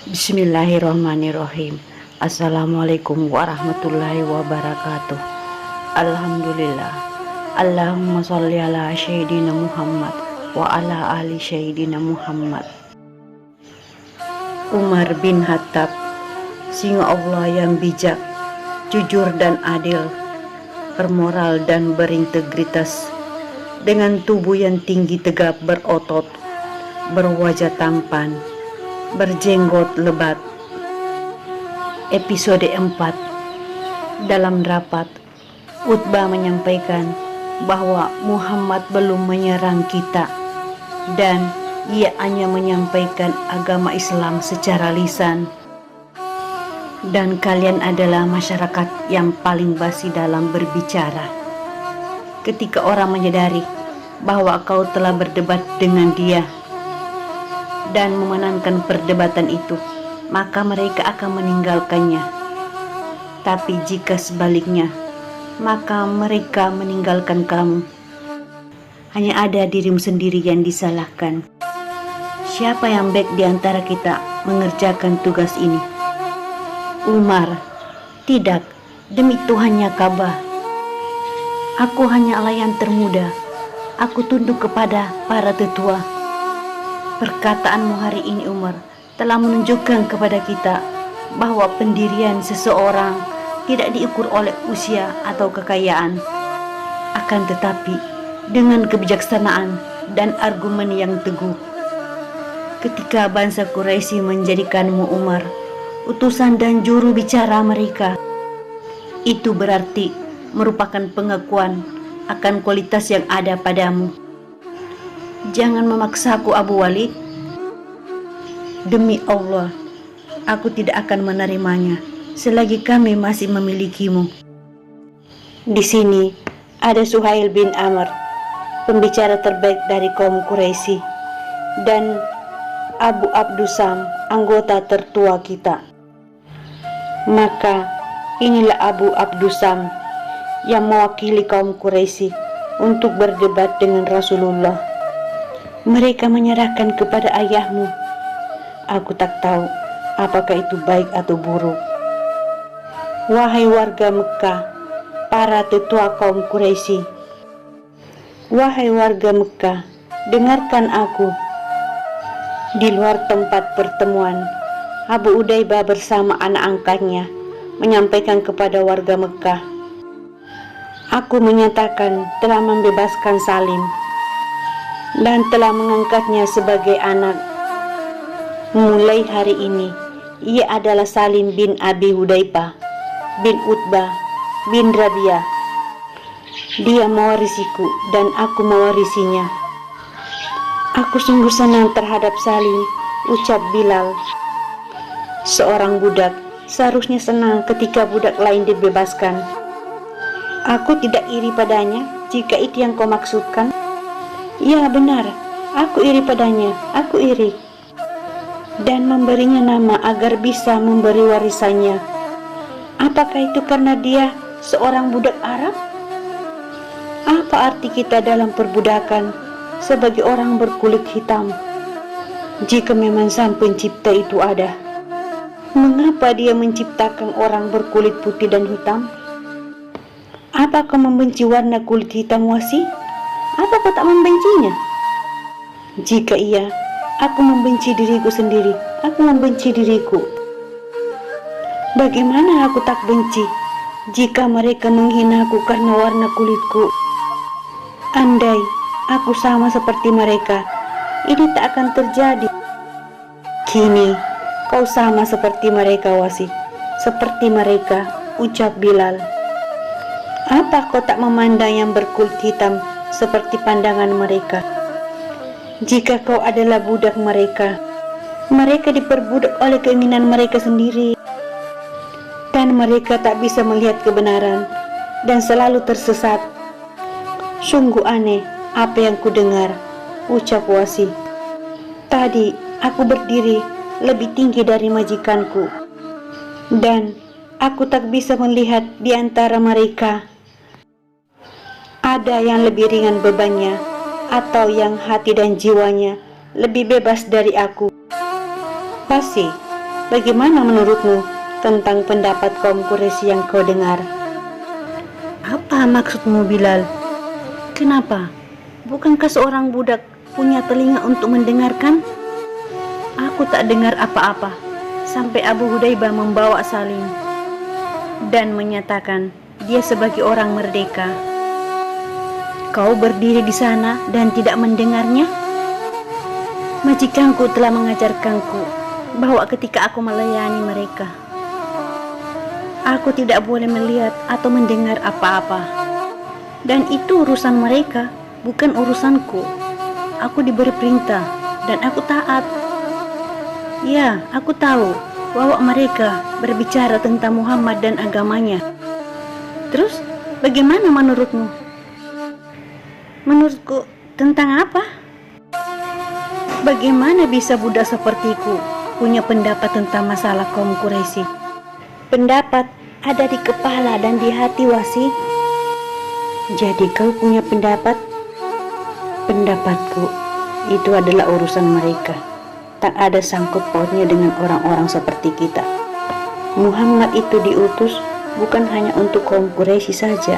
Bismillahirrahmanirrahim. Assalamualaikum warahmatullahi wabarakatuh. Alhamdulillah. Allahumma sholli ala sayyidina Muhammad wa ala ali sayyidina Muhammad. Umar bin Khattab, singa Allah yang bijak, jujur dan adil, bermoral dan berintegritas, dengan tubuh yang tinggi tegap berotot, berwajah tampan, berjenggot lebat. Episode 4. Dalam rapat, Utbah menyampaikan bahwa Muhammad belum menyerang kita dan ia hanya menyampaikan agama Islam secara lisan. Dan kalian adalah masyarakat yang paling basi dalam berbicara. Ketika orang menyadari bahwa kau telah berdebat dengan dia dan memenangkan perdebatan itu, maka mereka akan meninggalkannya. Tapi jika sebaliknya, maka mereka meninggalkan kamu. Hanya ada dirimu sendiri yang disalahkan. Siapa yang baik di antara kita mengerjakan tugas ini? Umar, tidak, demi Tuhannya Ka'bah. Aku hanyalah yang termuda. Aku tunduk kepada para tetua. Perkataanmu hari ini, Umar, telah menunjukkan kepada kita bahwa pendirian seseorang tidak diukur oleh usia atau kekayaan. Akan tetapi, dengan kebijaksanaan dan argumen yang teguh. Ketika bangsa Quraisy menjadikanmu, Umar, utusan dan juru bicara mereka, itu berarti merupakan pengakuan akan kualitas yang ada padamu. Jangan memaksaku, Abu Walid. Demi Allah, aku tidak akan menerimanya selagi kami masih memilikimu. Di sini ada Suhail bin Amr, pembicara terbaik dari kaum Quraisy, dan Abu Abdusam, anggota tertua kita. Maka inilah Abu Abdusam yang mewakili kaum Quraisy untuk berdebat dengan Rasulullah. Mereka menyerahkan kepada ayahmu. Aku tak tahu apakah itu baik atau buruk. Wahai warga Mekah, para tetua kaum Quraisy. Wahai warga Mekah, dengarkan aku. Di luar tempat pertemuan, Abu Udaibah bersama anak angkatnya menyampaikan kepada warga Mekah, aku menyatakan telah membebaskan Salim dan telah mengangkatnya sebagai anak. Mulai hari ini, ia adalah Salim bin Abi Hudaibah bin Utbah bin Rabi'ah. Dia mewarisiku dan aku mewarisinya. Aku sungguh senang terhadap Salim, ucap Bilal. Seorang budak seharusnya senang ketika budak lain dibebaskan. Aku tidak iri padanya jika itu yang kau maksudkan. Ya benar, aku iri padanya, aku iri. Dan memberinya nama agar bisa memberi warisannya. Apakah itu karena dia seorang budak Arab? Apa arti kita dalam perbudakan sebagai orang berkulit hitam? Jika memang Sang Pencipta itu ada, mengapa dia menciptakan orang berkulit putih dan hitam? Apa kau membenci warna kulit hitam, Wasi? Apa kau tak membencinya? Jika iya, aku membenci diriku sendiri. Aku membenci diriku. Bagaimana aku tak benci jika mereka menghinaku karena warna kulitku? Andai aku sama seperti mereka, ini tak akan terjadi. Kini kau sama seperti mereka, Wasi. Seperti mereka, ucap Bilal. Apa kau tak memandang yang berkulit hitam seperti pandangan mereka? Jika kau adalah budak mereka, mereka diperbudak oleh keinginan mereka sendiri. Dan mereka tak bisa melihat kebenaran dan selalu tersesat. Sungguh aneh apa yang ku dengar, ucap Wasi. Tadi aku berdiri lebih tinggi dari majikanku, dan aku tak bisa melihat di antara mereka ada yang lebih ringan bebannya atau yang hati dan jiwanya lebih bebas dari aku. Wasi, Bagaimana menurutmu tentang pendapat kaum Quraisy yang kau dengar? Apa maksudmu, Bilal? Kenapa? Bukankah seorang budak punya telinga untuk mendengarkan? Aku tak dengar apa-apa sampai Abu Hudaibah membawa Salim dan menyatakan dia sebagai orang merdeka. Kau berdiri di sana dan tidak mendengarnya? Majikanku telah mengajarkanku bahwa ketika aku melayani mereka, aku tidak boleh melihat atau mendengar apa-apa. Dan itu urusan mereka, bukan urusanku. Aku diberi perintah dan aku taat. Ya, aku tahu bahwa mereka berbicara tentang Muhammad dan agamanya. Terus, bagaimana menurutmu? Menurutku, tentang apa? Bagaimana bisa budak sepertiku punya pendapat tentang masalah kaum Quraisy? Pendapat ada di kepala dan di hati, Wasi. Jadi kau punya pendapat? Pendapatku itu adalah urusan mereka. Tak ada sangkut pautnya dengan orang-orang seperti kita. Muhammad itu diutus bukan hanya untuk kaum Quraisy saja,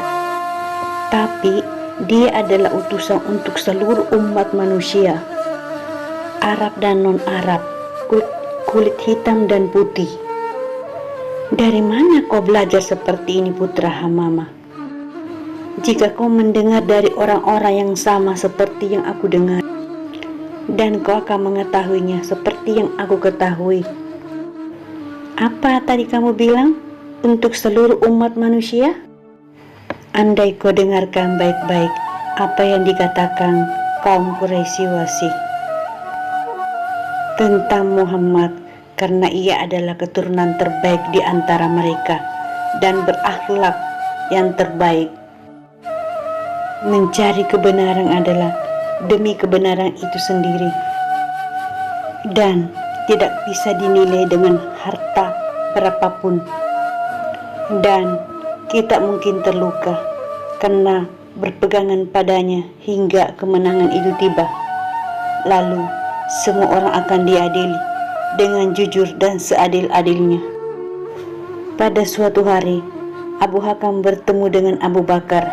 tapi dia adalah utusan untuk seluruh umat manusia, Arab dan non-Arab, kulit hitam dan putih. Dari mana kau belajar seperti ini, putra Hamamah? Jika kau mendengar dari orang-orang yang sama seperti yang aku dengar, dan kau akan mengetahuinya seperti yang aku ketahui. Apa tadi kamu bilang? Untuk seluruh umat manusia? Andai kau dengarkan baik-baik apa yang dikatakan kaum Quraisy, Wasi, tentang Muhammad, karena ia adalah keturunan terbaik di antara mereka dan berakhlak yang terbaik. Mencari kebenaran adalah demi kebenaran itu sendiri dan tidak bisa dinilai dengan harta berapapun. Dan kita mungkin terluka karena berpegangan padanya hingga kemenangan itu tiba. Lalu semua orang akan diadili dengan jujur dan seadil-adilnya. Pada suatu hari, Abu Hakam bertemu dengan Abu Bakar,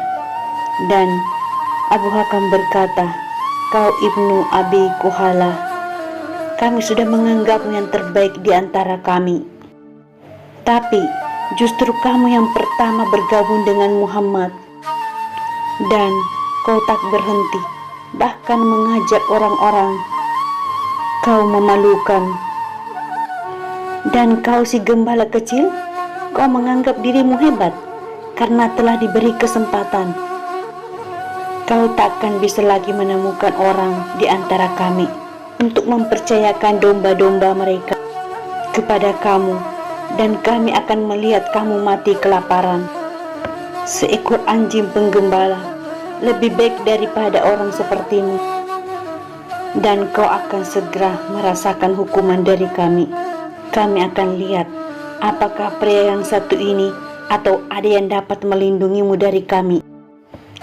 dan Abu Hakam berkata, "Kau Ibnu Abi Quhalah, kami sudah menganggapmu yang terbaik di antara kami. Tapi justru kamu yang pertama bergabung dengan Muhammad, dan kau tak berhenti, bahkan mengajak orang-orang. Kau memalukan. Dan kau si gembala kecil, kau menganggap dirimu hebat karena telah diberi kesempatan. Kau takkan bisa lagi menemukan orang di antara kami untuk mempercayakan domba-domba mereka kepada kamu, dan kami akan melihat kamu mati kelaparan. Seekor anjing penggembala lebih baik daripada orang sepertimu, dan kau akan segera merasakan hukuman dari kami. Kami akan lihat apakah pria yang satu ini atau ada yang dapat melindungimu dari kami.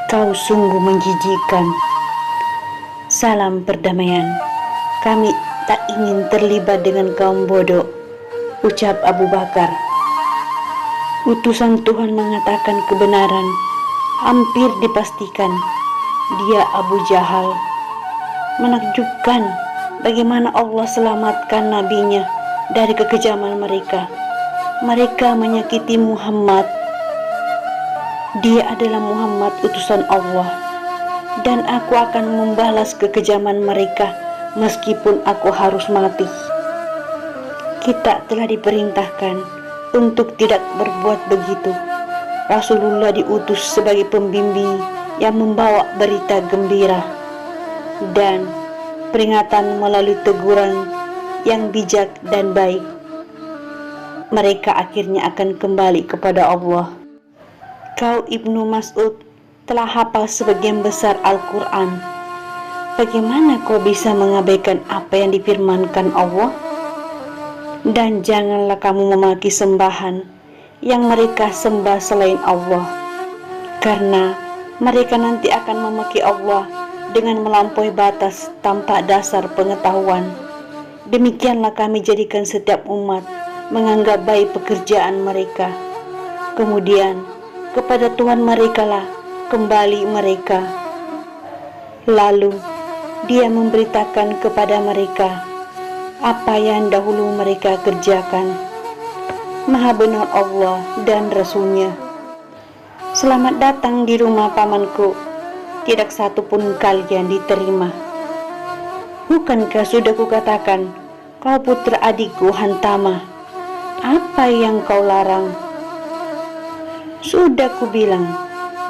Kau sungguh menjijikkan. Salam perdamaian. Kami tak ingin terlibat dengan kaum bodoh," ucap Abu Bakar. Utusan Tuhan mengatakan kebenaran, hampir dipastikan dia Abu Jahal. Menakjubkan bagaimana Allah selamatkan nabinya dari kekejaman mereka. Mereka menyakiti Muhammad. Dia adalah Muhammad utusan Allah, dan aku akan membalas kekejaman mereka meskipun aku harus mati. Kita telah diperintahkan untuk tidak berbuat begitu. Rasulullah diutus sebagai pembimbing yang membawa berita gembira dan peringatan melalui teguran yang bijak dan baik. Mereka akhirnya akan kembali kepada Allah. Kau Ibnu Mas'ud telah hafal sebagian besar Al-Quran. Bagaimana kau bisa mengabaikan apa yang difirmankan Allah? Dan janganlah kamu memaki sembahan yang mereka sembah selain Allah, karena mereka nanti akan memaki Allah dengan melampaui batas tanpa dasar pengetahuan, Demikianlah kami jadikan setiap umat menganggap baik pekerjaan mereka. Kemudian kepada Tuhan mereka lah kembali mereka. Lalu Dia memberitakan kepada mereka apa yang dahulu mereka kerjakan. Maha benar Allah dan Rasul-Nya. Selamat datang di rumah pamanku. Tidak satu pun kalian diterima. Bukankah sudah kukatakan, kau putra adikku Hantama? Apa yang kau larang? Sudah kubilang,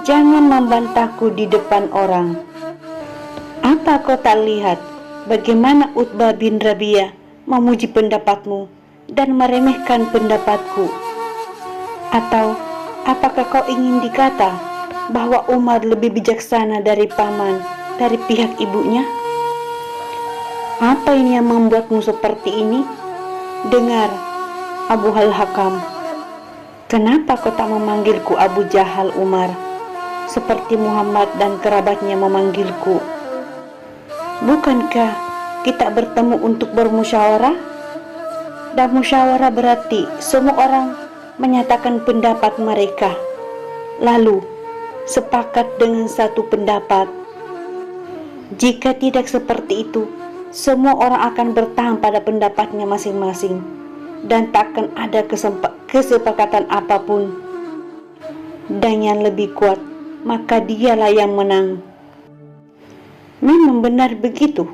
jangan membantahku di depan orang. Apa kau tak lihat bagaimana Utbah bin Rabi'ah memuji pendapatmu dan meremehkan pendapatku? Atau apakah kau ingin dikata bahwa Umar lebih bijaksana dari paman dari pihak ibunya? Apa ini yang membuatmu seperti ini? Dengar, Abu Al-Hakam, kenapa kau tak memanggilku Abu Jahal Umar seperti Muhammad dan kerabatnya memanggilku? Bukankah kita bertemu untuk bermusyawarah? Dan musyawarah berarti semua orang menyatakan pendapat mereka, lalu sepakat dengan satu pendapat. Jika tidak seperti itu, semua orang akan bertahan pada pendapatnya masing-masing dan tak akan ada kesepakatan apapun. Dan yang lebih kuat, maka dialah yang menang. Memang benar begitu.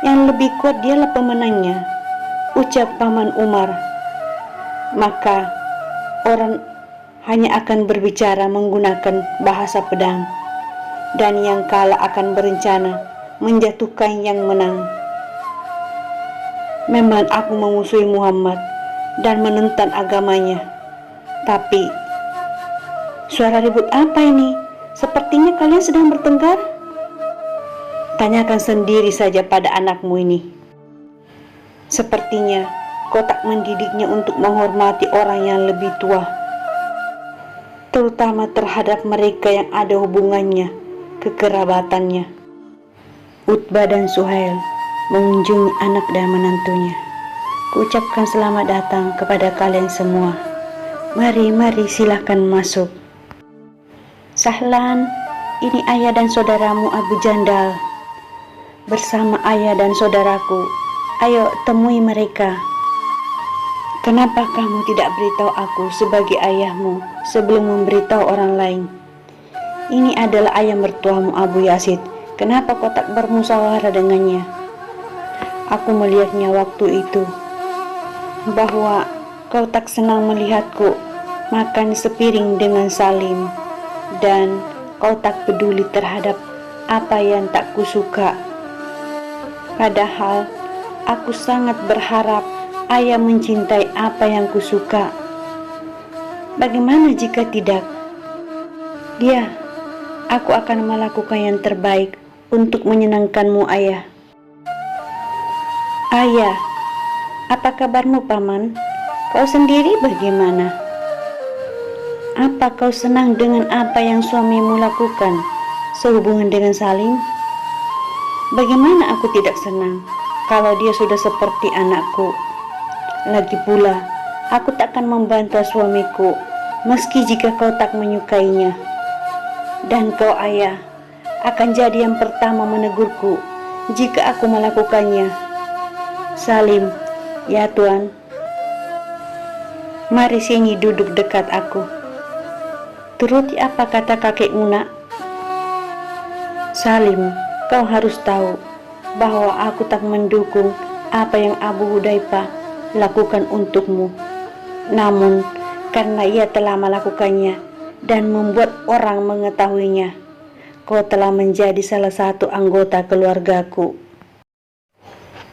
Yang lebih kuat dialah pemenangnya, ucap paman Umar. Maka orang hanya akan berbicara menggunakan bahasa pedang, dan yang kalah akan berencana menjatuhkan yang menang. Memang aku memusuhi Muhammad dan menentang agamanya. Tapi suara ribut apa ini? Sepertinya kalian sedang bertengkar. Tanyakan sendiri saja pada anakmu ini. Sepertinya kau tak mendidiknya untuk menghormati orang yang lebih tua, terutama terhadap mereka yang ada hubungannya kekerabatannya. Utbah dan Suhail mengunjungi anak dan menantunya. Kuucapkan selamat datang kepada kalian semua. Mari silahkan masuk. Sahlan, ini ayah dan saudaramu Abu Jandal bersama ayah dan saudaraku. Ayo temui mereka. Kenapa kamu tidak beritahu aku sebagai ayahmu sebelum memberitahu orang lain? Ini adalah ayah mertuamu Abu Yazid. Kenapa kau tak bermusyawarah dengannya? Aku melihatnya waktu itu bahwa kau tak senang melihatku makan sepiring dengan Salim, dan kau tak peduli terhadap apa yang tak kusuka. Padahal aku sangat berharap ayah mencintai apa yang kusuka. Bagaimana jika tidak? Aku akan melakukan yang terbaik untuk menyenangkanmu, ayah. Ayah, apa kabarmu, paman? Kau sendiri bagaimana? Apa kau senang dengan apa yang suamimu lakukan sehubungan dengan Salim? Bagaimana aku tidak senang kalau dia sudah seperti anakku. Lagi pula, aku takkan membantah suamiku meski jika kau tak menyukainya. Dan kau, ayah, akan jadi yang pertama menegurku jika aku melakukannya. Salim, ya tuan. Mari sini duduk dekat aku. Turuti apa kata kakekmu, nak. Salim, kau harus tahu bahwa aku tak mendukung apa yang Abu Hudzaifah lakukan untukmu. Namun, karena ia telah melakukannya dan membuat orang mengetahuinya, kau telah menjadi salah satu anggota keluargaku.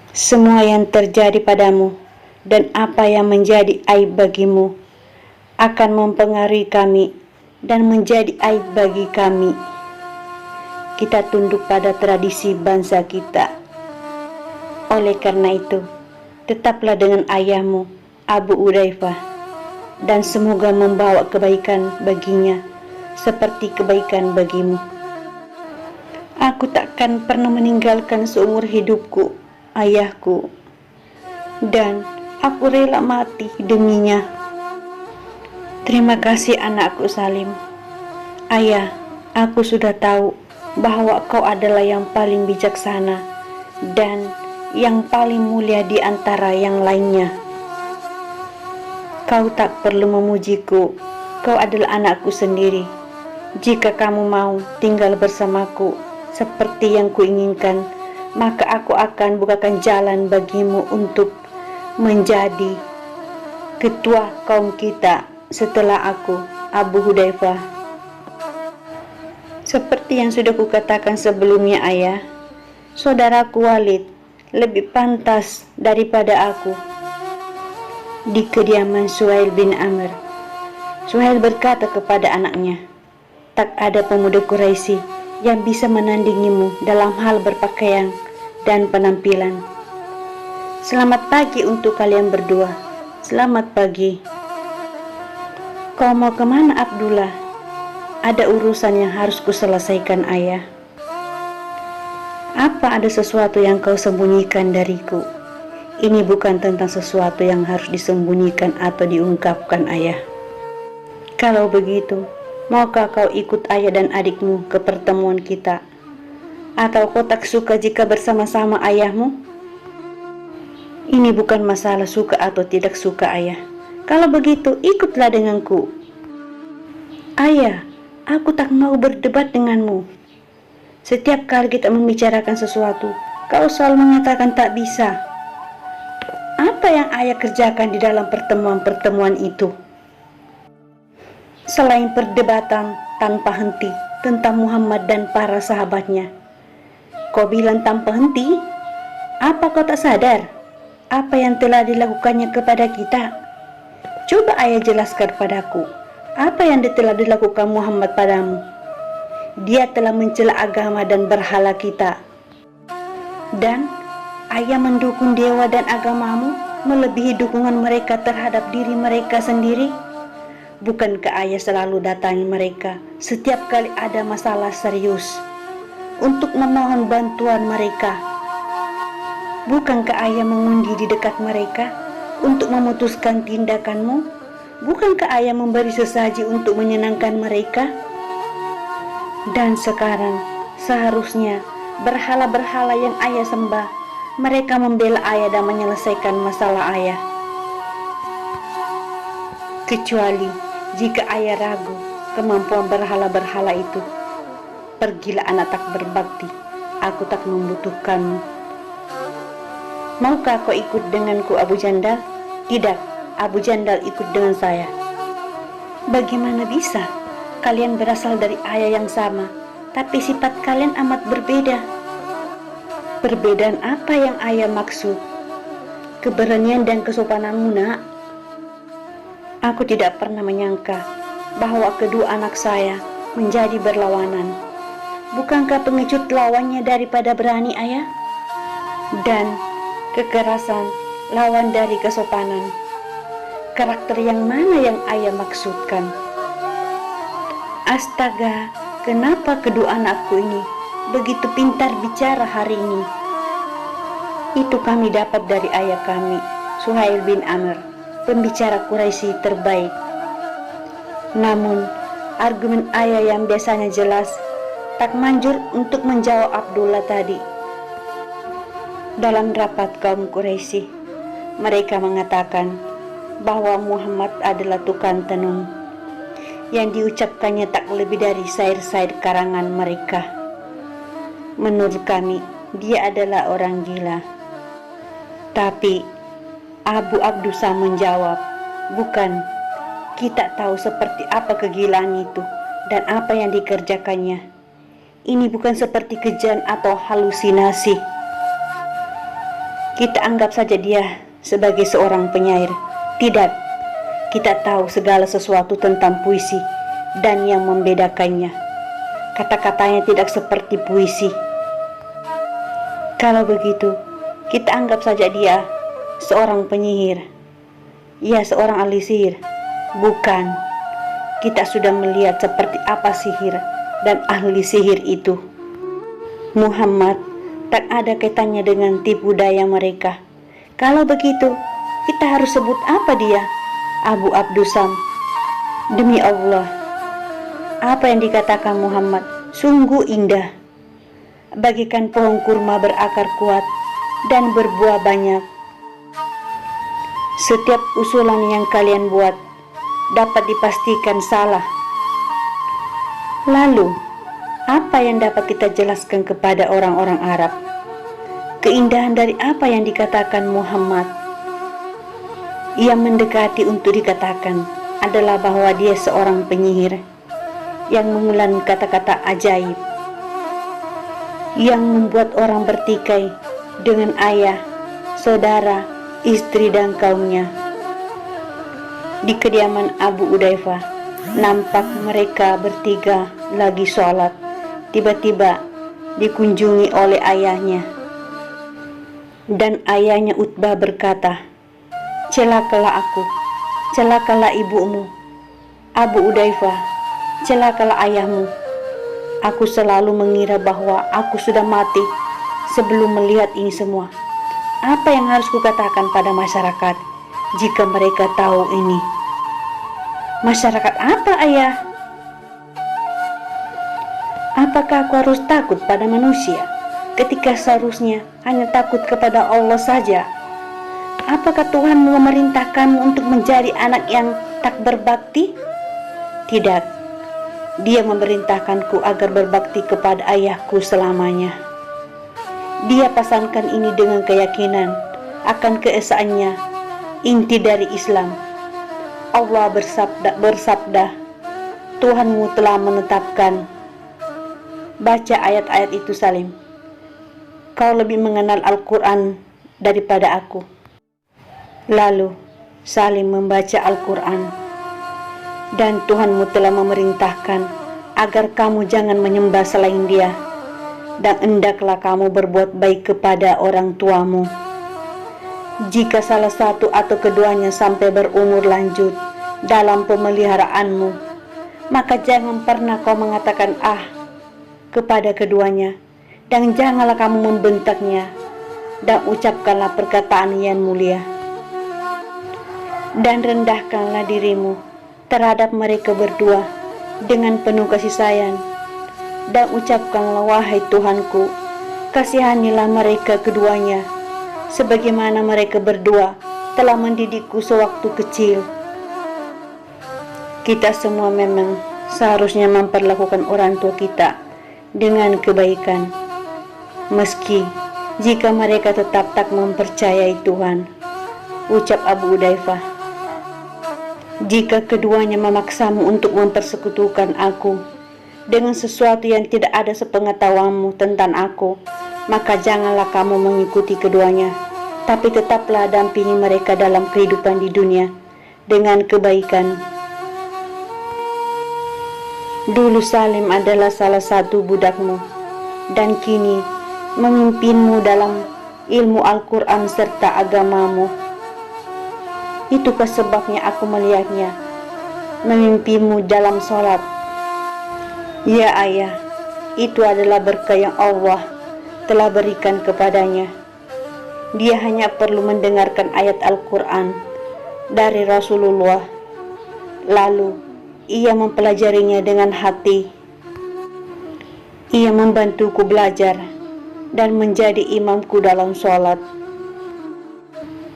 Semua yang terjadi padamu dan apa yang menjadi aib bagimu akan mempengaruhi kami dan menjadi aib bagi kami. Kita tunduk pada tradisi bangsa kita. Oleh karena itu, tetaplah dengan ayahmu, Abu Hudzaifah, dan semoga membawa kebaikan baginya seperti kebaikan bagimu. Aku takkan pernah meninggalkan seumur hidupku ayahku. dan aku rela mati deminya. Terima kasih anakku Salim. Ayah, aku sudah tahu bahwa kau adalah yang paling bijaksana dan yang paling mulia di antara yang lainnya. Kau tak perlu memujiku, kau adalah anakku sendiri. Jika kamu mau tinggal bersamaku seperti yang kuinginkan, maka aku akan bukakan jalan bagimu untuk menjadi ketua kaum kita setelah aku, Abu Hudzaifah. Seperti yang sudah kukatakan sebelumnya ayah, saudaraku Walid lebih pantas daripada aku. Di kediaman Suhail bin Amr, Suhail berkata kepada anaknya, tak ada pemuda Quraisy yang bisa menandingimu dalam hal berpakaian dan penampilan. Selamat pagi untuk kalian berdua. Selamat pagi. Kau mau kemana Abdullah? Ada urusan yang harus kuselesaikan ayah. Apa ada sesuatu yang kau sembunyikan dariku? Ini bukan tentang sesuatu yang harus disembunyikan atau diungkapkan ayah. Kalau begitu, maukah kau ikut ayah dan adikmu ke pertemuan kita? Atau kau tak suka jika bersama-sama ayahmu? Ini bukan masalah suka atau tidak suka ayah. Kalau begitu, ikutlah denganku. Ayah, aku tak mau berdebat denganmu. Setiap kali kita membicarakan sesuatu, kau selalu mengatakan tak bisa. Apa yang ayah kerjakan di dalam pertemuan-pertemuan itu? Selain perdebatan tanpa henti tentang Muhammad dan para sahabatnya, kau bilang tanpa henti? Apa kau tak sadar apa yang telah dilakukannya kepada kita? Coba ayah jelaskan padaku, apa yang telah dilakukan Muhammad padamu? Dia telah mencela agama dan berhala kita. Dan ayah mendukung dewa dan agamamu melebihi dukungan mereka terhadap diri mereka sendiri. Bukankah ayah selalu datangi mereka setiap kali ada masalah serius untuk memohon bantuan mereka? Bukankah ayah mengundi di dekat mereka untuk memutuskan tindakanmu? Bukankah ayah memberi sesaji untuk menyenangkan mereka? Dan sekarang seharusnya berhala-berhala yang ayah sembah, mereka membela ayah dan menyelesaikan masalah ayah. Kecuali jika ayah ragu kemampuan berhala-berhala itu, pergilah anak tak berbakti, aku tak membutuhkanmu. Maukah kau ikut denganku Abu Jandal? Tidak, Abu Jandal ikut dengan saya. Bagaimana bisa? Kalian berasal dari ayah yang sama, tapi sifat kalian amat berbeda. Perbedaan apa yang ayah maksud? Keberanian dan kesopananmu, nak? Aku tidak pernah menyangka bahwa kedua anak saya menjadi berlawanan. Bukankah pengecut lawannya daripada berani ayah? Dan kekerasan lawan dari kesopanan. Karakter yang mana yang ayah maksudkan? Astaga, kenapa kedua anakku ini begitu pintar bicara hari ini? Itu kami dapat dari ayah kami, Suhail bin Amr, pembicara Quraisy terbaik. Namun, argumen ayah yang biasanya jelas tak manjur untuk menjawab Abdullah tadi. Dalam rapat kaum Quraisy, mereka mengatakan bahwa Muhammad adalah tukang tenung. Yang diucapkannya tak lebih dari syair-syair karangan mereka. Menurut kami, dia adalah orang gila. Tapi Abu Abdusa menjawab, bukan, kita tahu seperti apa kegilaan itu dan apa yang dikerjakannya. Ini bukan seperti kejadian atau halusinasi. Kita anggap saja dia sebagai seorang penyair. Tidak, kita tahu segala sesuatu tentang puisi dan yang membedakannya. Kata-katanya tidak seperti puisi. Kalau begitu, kita anggap saja dia seorang penyihir. Ya, seorang ahli sihir. Bukan, kita sudah melihat seperti apa sihir dan ahli sihir itu. Muhammad tak ada kaitannya dengan tipu daya mereka. Kalau begitu, kita harus sebut apa dia? Abu Abdusam. Demi Allah, apa yang dikatakan Muhammad sungguh indah. Bagikan pohon kurma berakar kuat dan berbuah banyak. Setiap usulan yang kalian buat dapat dipastikan salah. Lalu, apa yang dapat kita jelaskan kepada orang-orang Arab? Keindahan dari apa yang dikatakan Muhammad? Yang mendekati untuk dikatakan adalah bahwa dia seorang penyihir yang mengulang kata-kata ajaib, yang membuat orang bertikai dengan ayah, saudara, istri dan kaumnya. Di kediaman Abu Udaifah, nampak mereka bertiga lagi sholat. Tiba-tiba dikunjungi oleh ayahnya, dan ayahnya Utbah berkata, "Celakalah aku, celakalah ibumu. Abu Udaifah, celakalah ayahmu. Aku selalu mengira bahwa aku sudah mati sebelum melihat ini semua. Apa yang harus kukatakan pada masyarakat jika mereka tahu ini?" "Masyarakat apa, ayah? Apakah aku harus takut pada manusia ketika seharusnya hanya takut kepada Allah saja? Apakah Tuhan memerintahkanmu untuk menjadi anak yang tak berbakti? Tidak, Dia memerintahkanku agar berbakti kepada ayahku selamanya. Dia pasangkan ini dengan keyakinan akan keesaannya, inti dari Islam. Allah bersabda, Tuhanmu telah menetapkan." Baca ayat-ayat itu, Salim. Kau lebih mengenal Al-Quran daripada aku. Lalu Salim membaca Al-Quran. "Dan Tuhanmu telah memerintahkan agar kamu jangan menyembah selain Dia, dan hendaklah kamu berbuat baik kepada orang tuamu. Jika salah satu atau keduanya sampai berumur lanjut dalam pemeliharaanmu, maka jangan pernah kau mengatakan kepada keduanya, dan janganlah kamu membentaknya, dan ucapkanlah perkataan yang mulia. Dan rendahkanlah dirimu terhadap mereka berdua dengan penuh kasih sayang, dan ucapkanlah, wahai Tuhanku, kasihanilah mereka keduanya, sebagaimana mereka berdua telah mendidikku sewaktu kecil." Kita semua memang seharusnya memperlakukan orang tua kita dengan kebaikan, meski jika mereka tetap tak mempercayai Tuhan. Ucap Abu Udaifah, "Jika keduanya memaksamu untuk mempersekutukan aku dengan sesuatu yang tidak ada sepengetahuanmu tentang aku, maka janganlah kamu mengikuti keduanya, tapi tetaplah dampingi mereka dalam kehidupan di dunia dengan kebaikan." Dulu Salim adalah salah satu budakmu, dan kini memimpinmu dalam ilmu Al-Quran serta agamamu. Itukah sebabnya aku melihatnya memimpinmu dalam sholat? Ya ayah, itu adalah berkah yang Allah telah berikan kepadanya. Dia hanya perlu mendengarkan ayat Al-Quran dari Rasulullah, lalu ia mempelajarinya dengan hati. Ia membantuku belajar dan menjadi imamku dalam sholat,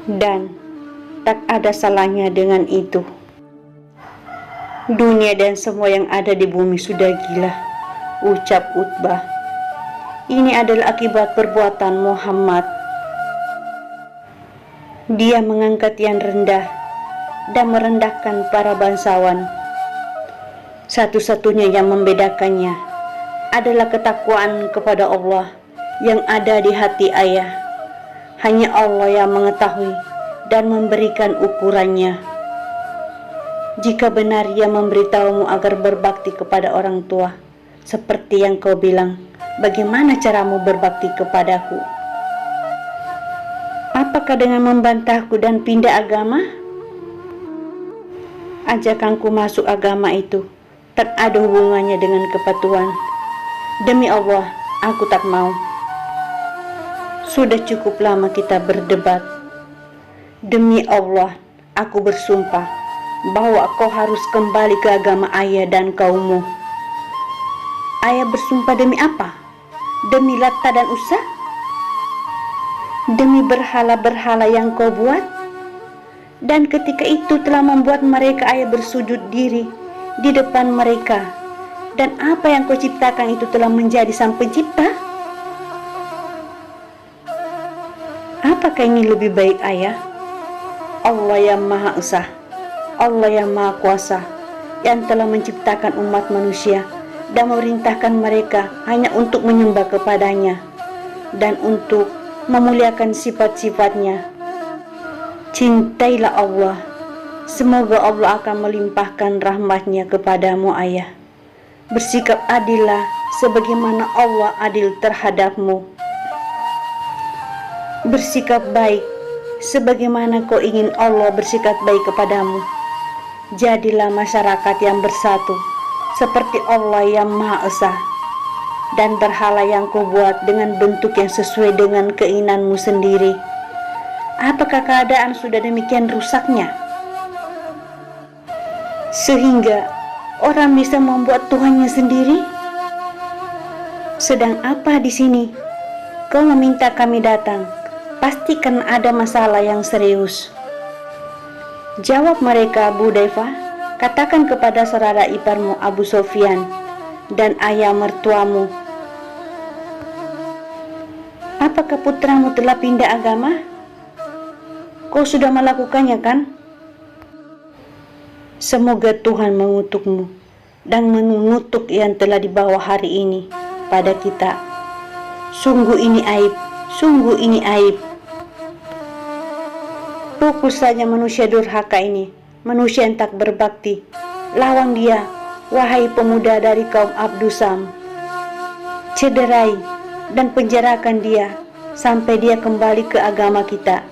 dan tak ada salahnya dengan itu. Dunia dan semua yang ada di bumi sudah gila, ucap Utbah. Ini adalah akibat perbuatan Muhammad. Dia mengangkat yang rendah dan merendahkan para bangsawan. Satu-satunya yang membedakannya adalah ketakwaan kepada Allah yang ada di hati ayah. Hanya Allah yang mengetahui dan memberikan ukurannya. Jika benar ia memberitahumu agar berbakti kepada orang tua, seperti yang kau bilang, bagaimana caramu berbakti kepadaku? Apakah dengan membantahku dan pindah agama? Ajakanku masuk agama itu tak ada hubungannya dengan kepatuhan. Demi Allah, aku tak mau. Sudah cukup lama kita berdebat Demi Allah, aku bersumpah bahwa kau harus kembali ke agama ayah dan kaummu. Ayah bersumpah demi apa? Demi Latta dan Uzza? Demi berhala-berhala yang kau buat? Dan ketika itu telah membuat mereka ayah bersujud diri di depan mereka. Dan apa yang kau ciptakan itu telah menjadi sang pencipta? Apakah ini lebih baik ayah? Allah yang Maha Esa, Allah yang Maha Kuasa, yang telah menciptakan umat manusia dan memerintahkan mereka hanya untuk menyembah kepadanya dan untuk memuliakan sifat-sifatnya. Cintailah Allah. Semoga Allah akan melimpahkan rahmatnya kepadamu ayah. Bersikap adillah sebagaimana Allah adil terhadapmu. Bersikap baik sebagaimana kau ingin Allah bersikap baik kepadamu. Jadilah masyarakat yang bersatu seperti Allah yang Maha Esa. Dan berhala yang kau buat dengan bentuk yang sesuai dengan keinginanmu sendiri. Apakah keadaan sudah demikian rusaknya sehingga orang bisa membuat Tuhannya sendiri? Sedang apa di sini? Kau meminta kami datang. Pastikan ada masalah yang serius. Jawab mereka Abu Hudzaifah, katakan kepada saudara iparmu Abu Sufyan dan ayah mertuamu, apakah putramu telah pindah agama? Kau sudah melakukannya kan? Semoga Tuhan mengutukmu dan mengutuk yang telah dibawa hari ini pada kita. Sungguh ini aib, sungguh ini aib. Pukul saja manusia durhaka ini, manusia yang tak berbakti. Lawan dia, wahai pemuda dari kaum Abdusam. Cederai dan penjarakan dia sampai dia kembali ke agama kita.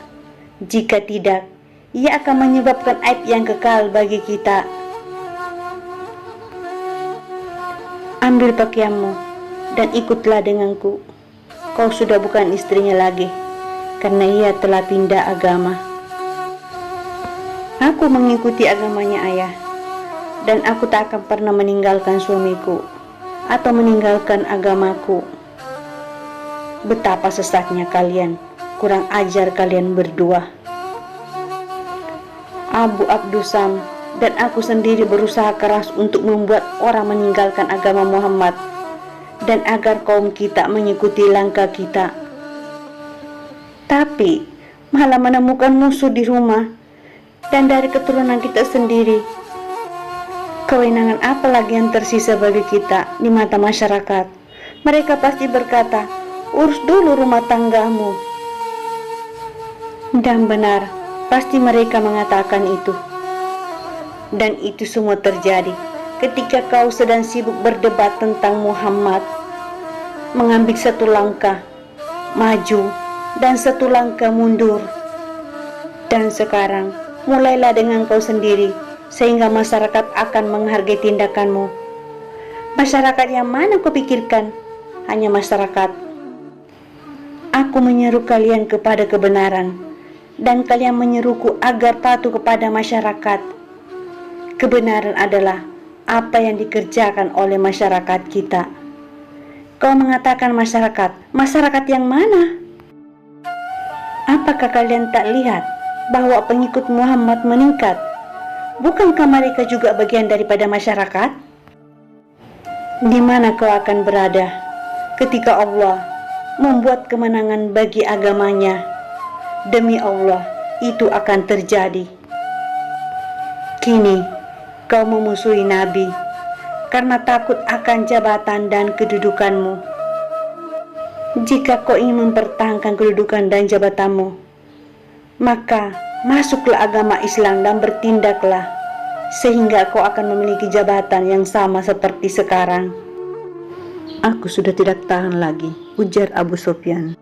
Jika tidak, ia akan menyebabkan aib yang kekal bagi kita. Ambil pakaianmu dan ikutlah denganku. Kau sudah bukan istrinya lagi, karena ia telah pindah agama. Aku mengikuti agamanya ayah, dan aku tak akan pernah meninggalkan suamiku atau meninggalkan agamaku. Betapa sesatnya kalian, kurang ajar kalian berdua. Abu Abdusam dan aku sendiri berusaha keras untuk membuat orang meninggalkan agama Muhammad dan agar kaum kita mengikuti langkah kita. Tapi malah menemukan musuh di rumah dan dari keturunan kita sendiri. Kewenangan apa lagi yang tersisa bagi kita di mata masyarakat? Mereka pasti berkata, urus dulu rumah tanggamu. Dan benar, pasti mereka mengatakan itu. Dan itu semua terjadi ketika kau sedang sibuk berdebat tentang Muhammad, mengambil satu langkah maju dan satu langkah mundur. Dan sekarang mulailah dengan kau sendiri, sehingga masyarakat akan menghargai tindakanmu. Masyarakat yang mana kau pikirkan? Hanya masyarakat. Aku menyeru kalian kepada kebenaran, dan kalian menyeruku agar patuh kepada masyarakat. Kebenaran adalah apa yang dikerjakan oleh masyarakat kita. Kau mengatakan masyarakat yang mana? Apakah kalian tak lihat bahwa pengikut Muhammad meningkat? Bukankah mereka juga bagian daripada masyarakat? Di mana kau akan berada ketika Allah membuat kemenangan bagi agamanya? Demi Allah, itu akan terjadi. Kini kau memusuhi Nabi karena takut akan jabatan dan kedudukanmu. Jika kau ingin mempertahankan kedudukan dan jabatanmu, maka masuklah agama Islam dan bertindaklah, sehingga kau akan memiliki jabatan yang sama seperti sekarang. Aku sudah tidak tahan lagi, ujar Abu Sufyan.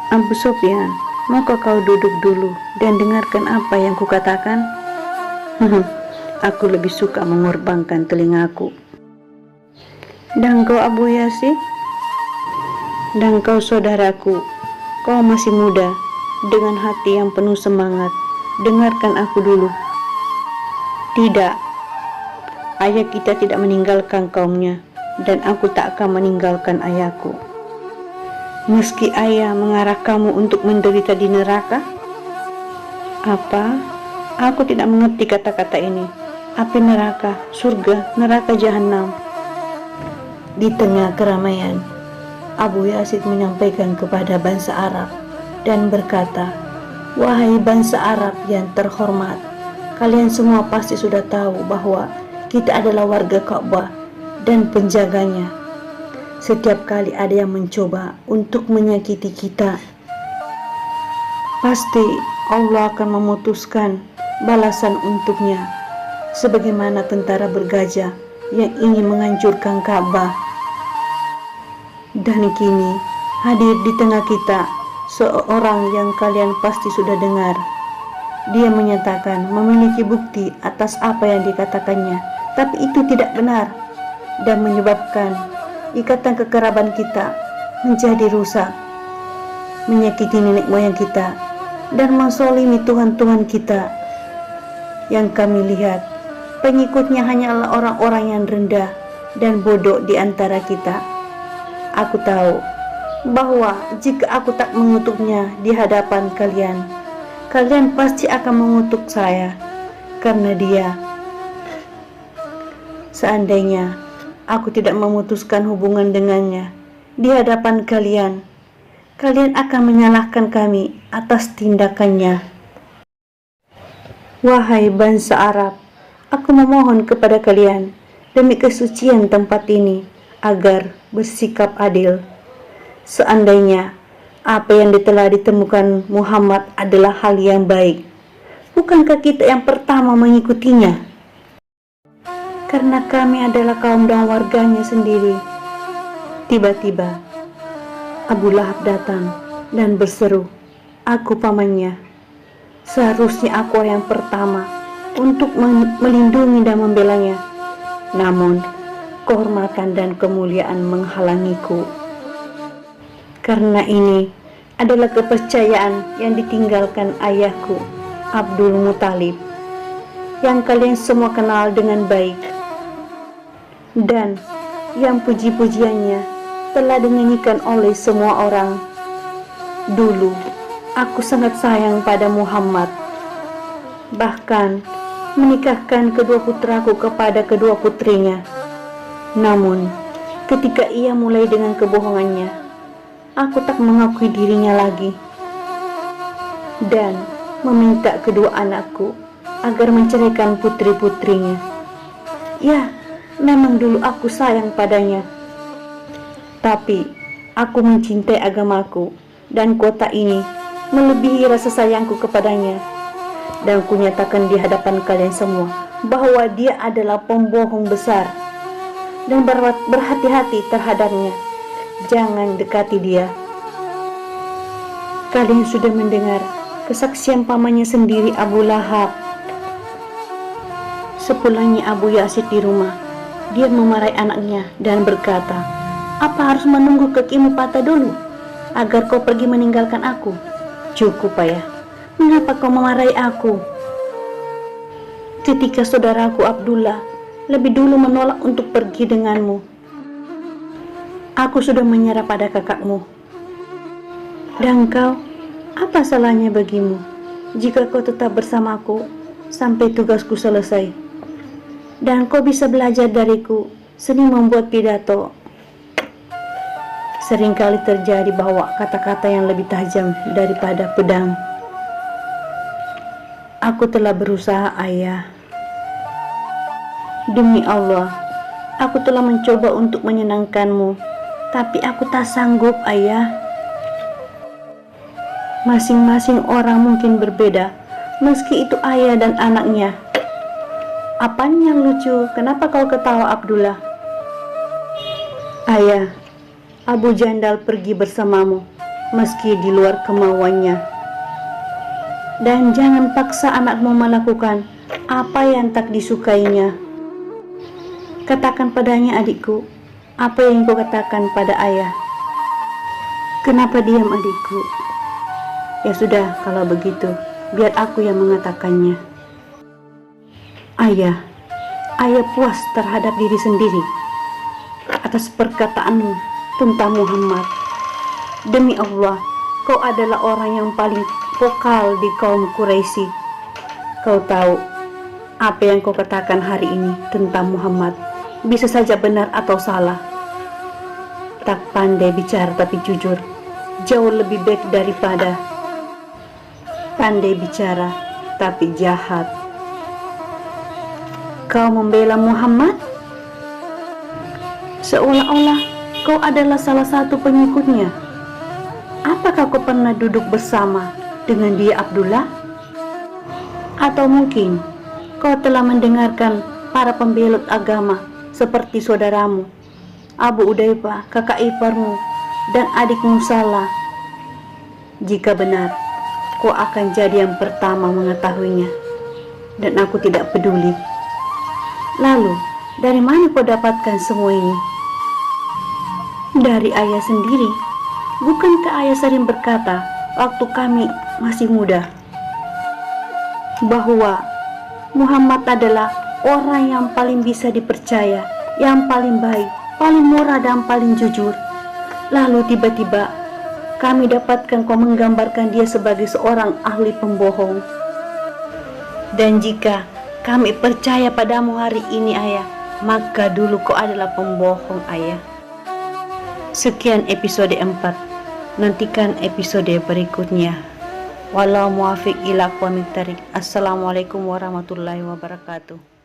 Abu Sufyan, maukah kau duduk dulu dan dengarkan apa yang kukatakan? Aku lebih suka mengorbankan telingaku. Dan kau Abu Yazid? Dan kau saudaraku, kau masih muda dengan hati yang penuh semangat. Dengarkan aku dulu. Tidak, ayah kita tidak meninggalkan kaumnya, dan aku tak akan meninggalkan ayahku. Meski ayah mengarah kamu untuk menderita di neraka. Apa? Aku tidak mengerti kata-kata ini. Api neraka, surga, neraka jahanam. Di tengah keramaian, Abu Yazid menyampaikan kepada bangsa Arab dan berkata, "Wahai bangsa Arab yang terhormat, kalian semua pasti sudah tahu bahwa kita adalah warga Ka'bah dan penjaganya. Setiap kali ada yang mencoba untuk menyakiti kita, pasti Allah akan memutuskan balasan untuknya, sebagaimana tentara bergajah yang ingin menghancurkan Ka'bah. Dan kini hadir di tengah kita seorang yang kalian pasti sudah dengar. Dia menyatakan memiliki bukti atas apa yang dikatakannya, tapi itu tidak benar dan menyebabkan ikatan kekeraban kita menjadi rusak, menyakiti nenek moyang kita, dan mensolimi Tuhan-Tuhan kita. Yang kami lihat, pengikutnya hanyalah orang-orang yang rendah dan bodoh di antara kita. Aku tahu bahwa jika aku tak mengutuknya di hadapan kalian, kalian pasti akan mengutuk saya karena dia. Seandainya aku tidak memutuskan hubungan dengannya di hadapan kalian, kalian akan menyalahkan kami atas tindakannya. Wahai bangsa Arab, aku memohon kepada kalian demi kesucian tempat ini agar bersikap adil. Seandainya apa yang telah ditemukan Muhammad adalah hal yang baik, bukankah kita yang pertama mengikutinya? Karena kami adalah kaum dan warganya sendiri. Tiba-tiba Abu Lahab datang dan berseru, "Aku pamannya. Seharusnya aku yang pertama untuk melindungi dan membelanya. Namun kehormatan dan kemuliaan menghalangiku. Karena ini adalah kepercayaan yang ditinggalkan ayahku, Abdul Muthalib, yang kalian semua kenal dengan baik, dan yang puji-pujiannya telah dinyanyikan oleh semua orang. Dulu, aku sangat sayang pada Muhammad, bahkan menikahkan kedua putraku kepada kedua putrinya. Namun, ketika ia mulai dengan kebohongannya, aku tak mengakui dirinya lagi dan meminta kedua anakku agar menceraikan putri-putrinya. Ya, memang dulu aku sayang padanya, tapi aku mencintai agamaku dan kota ini melebihi rasa sayangku kepadanya. Dan kunyatakan di hadapan kalian semua bahwa dia adalah pembohong besar, dan berhati-hati terhadapnya. Jangan dekati dia. Kalian sudah mendengar kesaksian pamannya sendiri, Abu Lahab. Sepulangnya Abu Yazid di rumah, dia memarahi anaknya dan berkata, "Apa harus menunggu kakimu patah dulu agar kau pergi meninggalkan aku? Cukup, ayah. Mengapa kau memarahi aku? Ketika saudaraku Abdullah lebih dulu menolak untuk pergi denganmu. Aku sudah menyerah pada kakakmu. Dan kau, apa salahnya bagimu jika kau tetap bersamaku sampai tugasku selesai? Dan kau bisa belajar dariku seni membuat pidato." Seringkali terjadi bahwa kata-kata yang lebih tajam daripada pedang. Aku telah berusaha, ayah. Demi Allah, aku telah mencoba untuk menyenangkanmu, tapi aku tak sanggup, ayah. Masing-masing orang mungkin berbeda, meski itu ayah dan anaknya. Apanya yang lucu? Kenapa kau ketawa, Abdullah? Ayah, Abu Jandal pergi bersamamu, meski di luar kemauannya. Dan jangan paksa anakmu melakukan apa yang tak disukainya. Katakan padanya, adikku, apa yang kau katakan pada ayah. Kenapa diam, adikku? Ya sudah, kalau begitu, biar aku yang mengatakannya. Ayah, ayah puas terhadap diri sendiri atas perkataanmu tentang Muhammad. Demi Allah, kau adalah orang yang paling vokal di kaum Quraisy. Kau tahu, apa yang kau katakan hari ini tentang Muhammad bisa saja benar atau salah. Tak pandai bicara tapi jujur, jauh lebih baik daripada pandai bicara tapi jahat. Kau membela Muhammad? Seolah-olah kau adalah salah satu pengikutnya. Apakah kau pernah duduk bersama dengan dia, Abdullah? Atau mungkin kau telah mendengarkan para pembelot agama seperti saudaramu Abu Udaibah, kakak iparmu, dan adikmu Salah? Jika benar, kau akan jadi yang pertama mengetahuinya, dan aku tidak peduli. Lalu, dari mana kau dapatkan semua ini? Dari ayah sendiri. Bukankah ayah sering berkata waktu kami masih muda bahwa Muhammad adalah orang yang paling bisa dipercaya, yang paling baik, paling murah dan paling jujur. Lalu tiba-tiba kami dapatkan kau menggambarkan dia sebagai seorang ahli pembohong. Dan jika kami percaya padamu hari ini, ayah, maka dulu kau adalah pembohong, ayah. Sekian episode 4. Nantikan episode berikutnya. Wallahu muwaffiq ila aqwamit thariq. Assalamualaikum warahmatullahi wabarakatuh.